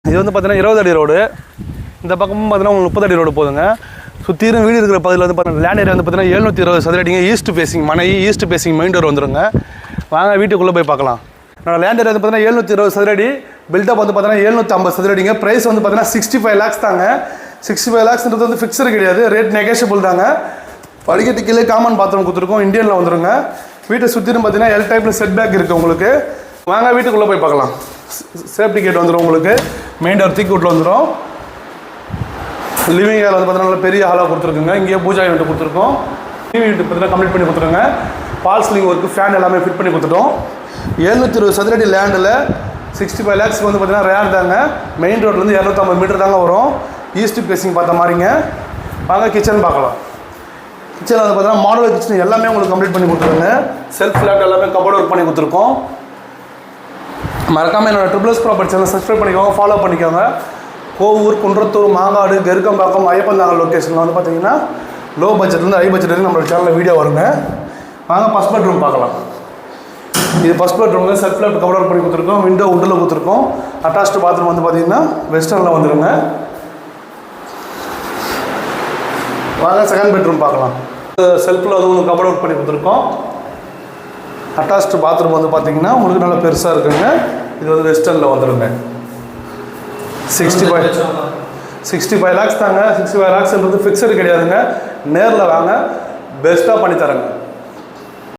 இது வந்து பார்த்தீங்கன்னா 20 அடி ரோடு. இந்த பக்கமும் பார்த்தீங்கன்னா உங்களுக்கு 30 அடி ரோடு போதுங்க. சுற்றிலும் வீடு இருக்கிற பகுதியில் வந்து பார்த்தீங்கன்னா லேண்ட் ஏரியா வந்து பார்த்தீங்கன்னா 720 சதுர அடிங்க. ஈஸ்ட் ஃபேசிங் மனை, ஈஸ்ட் ஃபேசிங் மெயின் டோர் வந்துருங்க. வாங்க வீட்டுக்குள்ளே போய் பார்க்கலாம். நான் லேண்ட் ஏரியா வந்து பார்த்தீங்கன்னா 720 சதுர அடி, பில்டப் வந்து பார்த்தீங்கன்னா 750 சதுர அடிங்க. ப்ரைஸ் வந்து பார்த்தீங்கன்னா 65 lakhs தாங்க. 65 lakhsன்றது வந்து ஃபிக்ஸடு கிடையாது, ரேட் நெகோஷியபிள் தாங்க. படிக்கட்டு கீழே காமன் பாத்ரூம் கொடுத்துருக்கோம், இந்தியனில் வந்துருங்க. வீட்டை சுற்றிலும் பார்த்தீங்கன்னா எல் டைப்பில் செட் பேக் இருக்குது உங்களுக்கு. வாங்க வீட்டுக்குள்ளே போய் பார்க்கலாம். சேஃப்டி கேட் வந்துடும் உங்களுக்கு. மெயின் டோர் தீக்கு வீட்டில் வந்துடும். லிவிங் ஹால் வந்து பார்த்தீங்கன்னா நல்ல பெரிய ஹாலாக கொடுத்துருக்குங்க. இங்கேயே பூஜா யூனிட் கொடுத்துருக்கோம். டிவி யூனிட் பார்த்தீங்கன்னா கம்ப்ளீட் பண்ணி கொடுத்துருங்க. பால் சீலிங் ஒர்க்கு, ஃபேன் எல்லாமே ஃபிட் பண்ணி கொடுத்துட்டோம். 720 சதுர அடி லேண்டில் 65 lakhs வந்து பார்த்தீங்கன்னா ரேர் தாங்க. மெயின் ரோட்லேருந்து 250 மீட்டர் தாங்க வரும். ஈஸ்ட் ஃபேசிங் பார்த்த மாதிரிங்க. வாங்க கிச்சன் பார்க்கலாம். கிச்சனில் வந்து பார்த்தீங்கன்னா மாடல் கிச்சன் எல்லாமே உங்களுக்கு கம்ப்ளீட் பண்ணி கொடுத்துருங்க. செல்ஃப் ஃப்ளாட் எல்லாமே கபோர்ட் ஒர்க் பண்ணி கொடுத்துருக்கோம். மறக்காமல் என்னோட ட்ரிபிள்எஸ் ப்ராப்பர்ட்டி சேனல் சப்ஸ்கிரைப் பண்ணிக்கோங்க, ஃபாலோ பண்ணிக்கோங்க. கோவூர், குன்றத்தூர், மாங்காடு, கெருக்கம்பாக்கம், ஐயப்பந்தாங்கல் லொக்கேஷனில் வந்து பார்த்தீங்கன்னா லோ பட்ஜெட்லேருந்து ஹை பட்ஜெட் வரைக்கும் நம்மளோட சேனலில் வீடியோ வருங்க. வாங்க ஃபஸ்ட் பெட்ரூம் பார்க்கலாம். இது ஃபஸ்ட் பெட்ரூம்ல செல்ஃப் ஃப்ளாட் கபோர்ட் ஒர்க் பண்ணி கொடுத்துருக்கோம். விண்டோ உட்டில் கொடுத்துருக்கோம். அட்டாச்டு பாத்ரூம் வந்து பார்த்தீங்கன்னா வெஸ்டர்னில் வந்துடுங்க. வாங்க செகண்ட் பெட்ரூம் பார்க்கலாம். செல்ஃபில் வந்து உங்களுக்கு கபோர்ட் ஒர்க் பண்ணி கொடுத்துருக்கோம். அட்டாச்டு பாத்ரூம் வந்து பார்த்தீங்கன்னா உங்களுக்கு நல்லா பெருசாக இருக்குங்க. இது வந்து வெஸ்டர்னில் வந்துடுங்க. 65 lakhs தாங்க. 65 lakhsன்றது ஃபிக்ஸடு கிடையாதுங்க. நேரில் வாங்க, பெஸ்ட்டாக பண்ணித்தரேங்க.